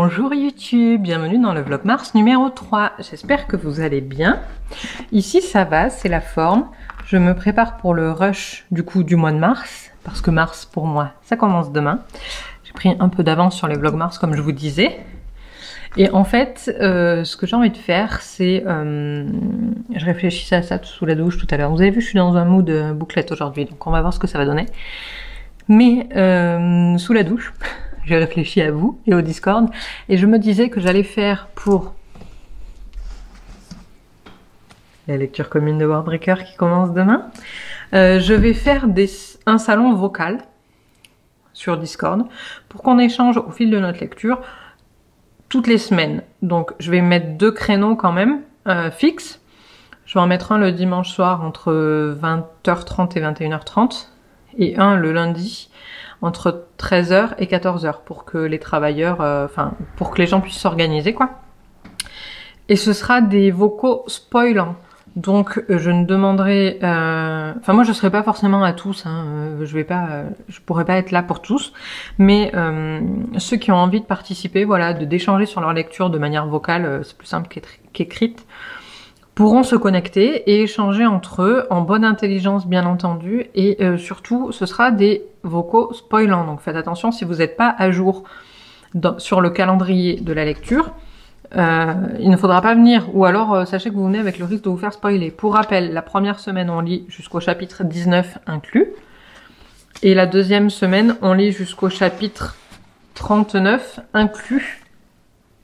Bonjour YouTube, bienvenue dans le vlog Mars numéro 3. J'espère que vous allez bien. Ici ça va, c'est la forme. Je me prépare pour le rush du coup du mois de mars, parce que mars pour moi ça commence demain. J'ai pris un peu d'avance sur les vlogs Mars comme je vous disais. Et en fait, ce que j'ai envie de faire, c'est... je réfléchissais à ça sous la douche tout à l'heure. Vous avez vu, je suis dans un mood bouclette aujourd'hui, donc on va voir ce que ça va donner. Mais sous la douche, j'ai réfléchi à vous et au Discord, et je me disais que j'allais faire pour la lecture commune de Warbreaker qui commence demain, je vais faire un salon vocal sur Discord pour qu'on échange au fil de notre lecture toutes les semaines. Donc je vais mettre 2 créneaux quand même fixes. Je vais en mettre un le dimanche soir entre 20h30 et 21h30 et un le lundi entre 13h et 14h pour que les travailleurs, pour que les gens puissent s'organiser quoi. Et ce sera des vocaux spoilants. Donc je ne demanderai, moi je serai pas forcément à tous, hein, je pourrais pas être là pour tous, mais ceux qui ont envie de participer, voilà, d'échanger sur leur lecture de manière vocale, c'est plus simple qu'écrite, pourront se connecter et échanger entre eux en bonne intelligence bien entendu, et surtout ce sera des vocaux spoilants, donc faites attention si vous n'êtes pas à jour sur le calendrier de la lecture. Il ne faudra pas venir, ou alors sachez que vous venez avec le risque de vous faire spoiler. Pour rappel, la première semaine on lit jusqu'au chapitre 19 inclus, et la deuxième semaine on lit jusqu'au chapitre 39 inclus,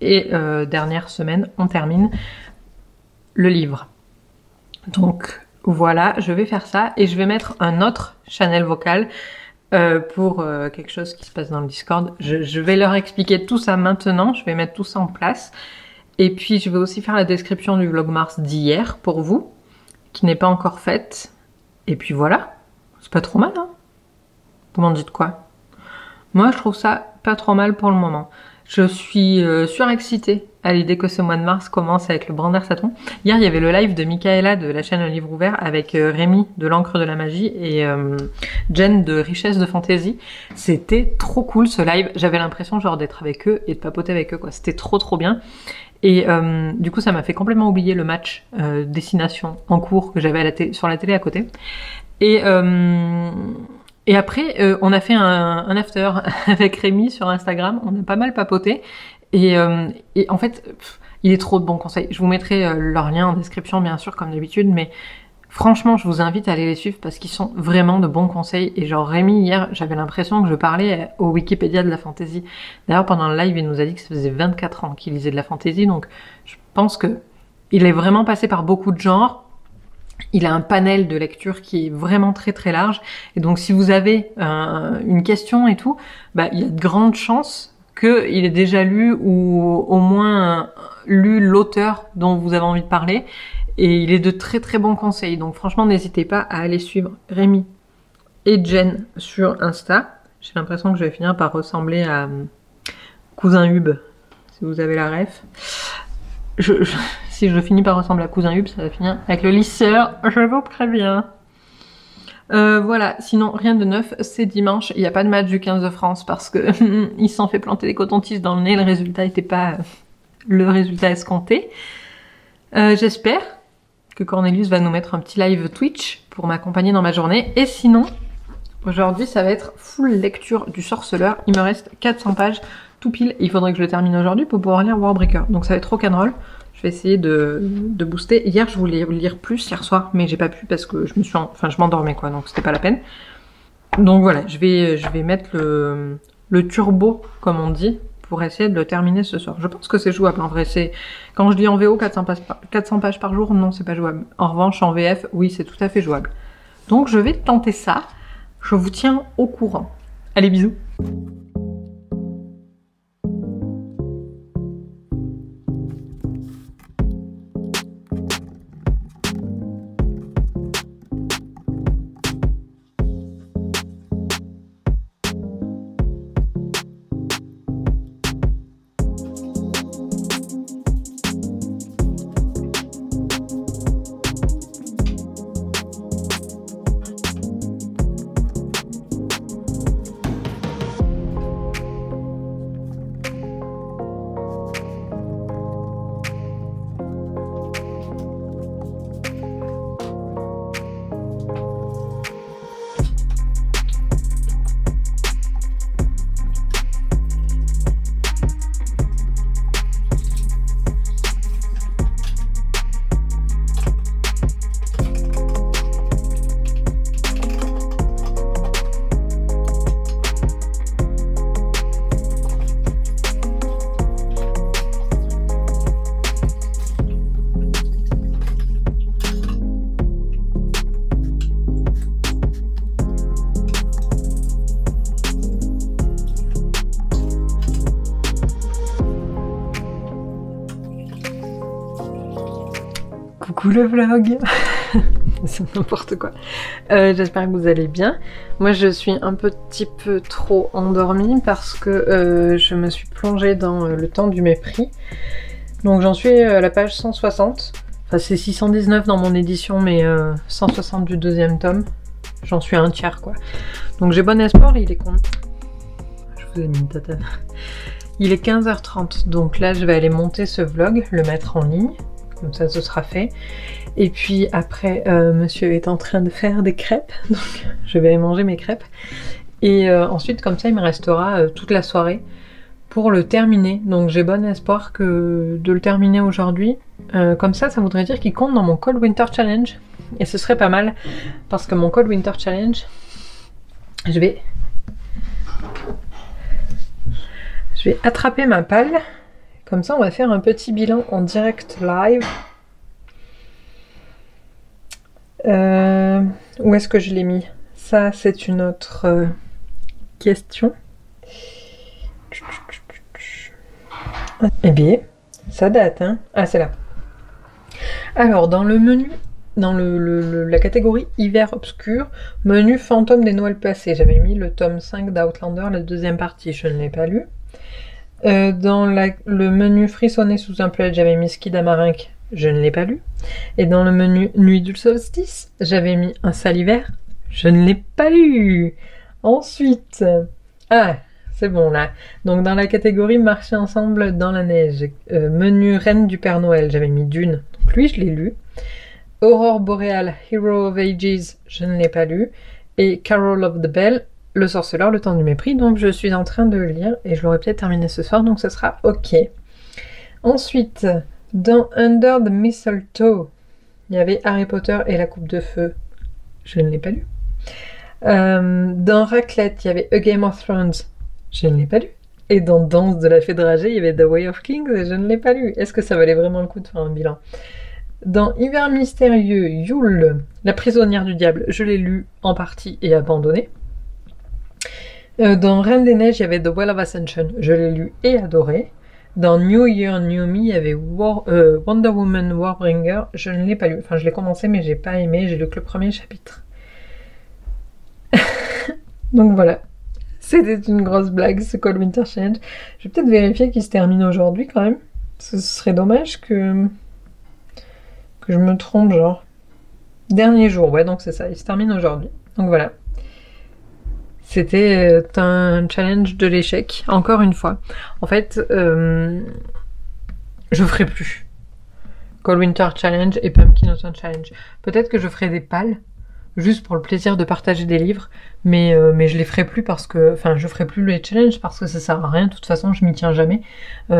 et dernière semaine on termine le livre. Donc voilà, je vais faire ça, et je vais mettre un autre channel vocal pour quelque chose qui se passe dans le Discord. Je vais leur expliquer tout ça maintenant, je vais mettre tout ça en place. Et puis je vais aussi faire la description du vlog Mars d'hier pour vous, qui n'est pas encore faite. Et puis voilà, c'est pas trop mal, hein? Vous m'en dites quoi? Moi je trouve ça pas trop mal pour le moment. Je suis surexcitée à l'idée que ce mois de mars commence avec le Brander Saton. Hier, il y avait le live de Michaela de la chaîne Un Livre Ouvert avec Rémi de l'Encre de la Magie et Jen de Richesse de Fantaisie. C'était trop cool ce live. J'avais l'impression genre d'être avec eux et de papoter avec eux, quoi. C'était trop bien. Et du coup, ça m'a fait complètement oublier le match Destination en cours que j'avais sur la télé à côté. Et après, on a fait un after avec Rémi sur Instagram. On a pas mal papoté. Et en fait, il est trop de bons conseils. Je vous mettrai leur lien en description, bien sûr, comme d'habitude. Mais franchement, je vous invite à aller les suivre parce qu'ils sont vraiment de bons conseils. Et genre, Rémi, hier, j'avais l'impression que je parlais au Wikipédia de la fantasy. D'ailleurs, pendant le live, il nous a dit que ça faisait 24 ans qu'il lisait de la fantasy. Donc, je pense que il est vraiment passé par beaucoup de genres. Il a un panel de lecture qui est vraiment très large. Et donc si vous avez une question et tout, bah, il y a de grandes chances qu'il ait déjà lu ou au moins lu l'auteur dont vous avez envie de parler. Et il est de très bons conseils. Donc franchement, n'hésitez pas à aller suivre Rémi et Jen sur Insta. J'ai l'impression que je vais finir par ressembler à Cousin Hub, si vous avez la ref. Si je finis par ressembler à Cousin Hub, ça va finir avec le lisseur, je vous préviens. Voilà, sinon rien de neuf, c'est dimanche, il n'y a pas de match du 15 de France parce que il s'en fait planter des cotons-tiges dans le nez, le résultat n'était pas le résultat escompté. J'espère que Cornelius va nous mettre un petit live Twitch pour m'accompagner dans ma journée, et sinon, aujourd'hui ça va être full lecture du Sorceleur, il me reste 400 pages tout pile, il faudrait que je le termine aujourd'hui pour pouvoir lire Warbreaker, donc ça va être rock'n'roll. Je vais essayer de booster. Hier, je voulais lire plus hier soir, mais j'ai pas pu parce que je m'endormais quoi, donc c'était pas la peine. Donc voilà, je vais mettre le turbo, comme on dit, pour essayer de le terminer ce soir. Je pense que c'est jouable en vrai. Quand je lis en VO 400 pages par jour, non, c'est pas jouable. En revanche, en VF, oui, c'est tout à fait jouable. Donc je vais tenter ça. Je vous tiens au courant. Allez, bisous. Coucou le vlog. C'est n'importe quoi. J'espère que vous allez bien. Moi je suis un petit peu trop endormie parce que je me suis plongée dans le temps du mépris. Donc j'en suis à la page 160. Enfin c'est 619 dans mon édition mais 160 du deuxième tome. J'en suis à un tiers quoi. Donc j'ai bon espoir, il est con. Je vous ai mis une tatane. Il est 15h30 donc là je vais aller monter ce vlog, le mettre en ligne. Comme ça ce sera fait. Et puis après monsieur est en train de faire des crêpes. Donc je vais aller manger mes crêpes. Et ensuite comme ça il me restera toute la soirée pour le terminer. Donc j'ai bon espoir de le terminer aujourd'hui. Comme ça voudrait dire qu'il compte dans mon Cold Winter Challenge. Et ce serait pas mal. Parce que mon Cold Winter Challenge, je vais attraper ma palle. Comme ça, on va faire un petit bilan en direct live. Où est-ce que je l'ai mis? Ça, c'est une autre question. Eh bien, ça date, hein? Ah, c'est là. Alors, dans le menu, dans la catégorie hiver obscur, menu fantôme des Noëls passés, j'avais mis le tome 5 d'Outlander, la deuxième partie, je ne l'ai pas lu. Dans le menu frissonner sous un plaid, j'avais mis Skid Amarink, je ne l'ai pas lu. Et dans le menu nuit du solstice, j'avais mis un salivaire, je ne l'ai pas lu. Ensuite, ah, c'est bon là. Donc dans la catégorie marcher ensemble dans la neige, menu reine du Père Noël, j'avais mis Dune, donc lui je l'ai lu. Aurore boréale, Hero of Ages, je ne l'ai pas lu. Et Carol of the Bell, Le Sorceleur, Le Temps du Mépris, donc je suis en train de le lire et je l'aurai peut-être terminé ce soir, donc ce sera ok. Ensuite, dans Under the Mistletoe, il y avait Harry Potter et la Coupe de Feu, je ne l'ai pas lu. Dans Raclette, il y avait A Game of Thrones, je ne l'ai pas lu. Et dans Danse de la Fée dragée, il y avait The Way of Kings et je ne l'ai pas lu. Est-ce que ça valait vraiment le coup de faire un bilan? Dans Hiver mystérieux, Yule, La prisonnière du diable, je l'ai lu en partie et abandonné. Dans Reine des Neiges, il y avait The Well of Ascension, je l'ai lu et adoré. Dans New Year, New Me, il y avait Wonder Woman Warbringer, je ne l'ai pas lu. Enfin, je l'ai commencé, mais j'ai pas aimé, j'ai lu que le premier chapitre. Donc voilà. C'était une grosse blague, ce Cold Winter Challenge. Je vais peut-être vérifier qu'il se termine aujourd'hui quand même. Ce serait dommage que je me trompe, genre. Dernier jour, ouais, donc c'est ça, il se termine aujourd'hui. Donc voilà. C'était un challenge de l'échec, encore une fois. En fait, je ferai plus Cold Winter Challenge et Pumpkin Autumn Challenge. Peut-être que je ferai des pales, juste pour le plaisir de partager des livres, mais je les ferai plus parce que... Enfin, je ferai plus les challenges parce que ça sert à rien, de toute façon, je m'y tiens jamais.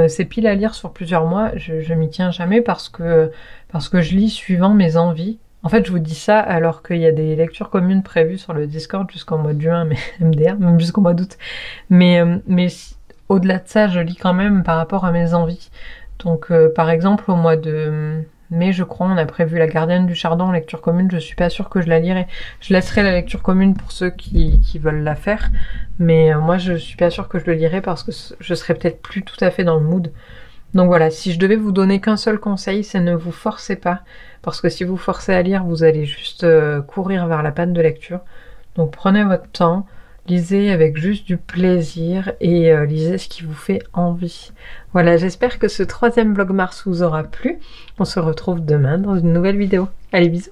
C'est pile à lire sur plusieurs mois, je m'y tiens jamais parce que je lis suivant mes envies. En fait, je vous dis ça alors qu'il y a des lectures communes prévues sur le Discord jusqu'au mois de juin, mais MDR, même jusqu'au mois d'août. Mais au-delà de ça, je lis quand même par rapport à mes envies. Donc, par exemple, au mois de mai, je crois, on a prévu La Gardienne du Chardon en lecture commune. Je suis pas sûre que je la lirai. Je laisserai la lecture commune pour ceux qui veulent la faire. Mais moi, je suis pas sûre que je le lirai parce que je serai peut-être plus tout à fait dans le mood. Donc voilà, si je devais vous donner qu'un seul conseil, c'est ne vous forcez pas. Parce que si vous forcez à lire, vous allez juste courir vers la panne de lecture. Donc prenez votre temps, lisez avec juste du plaisir et lisez ce qui vous fait envie. Voilà, j'espère que ce troisième vlog mars vous aura plu. On se retrouve demain dans une nouvelle vidéo. Allez, bisous!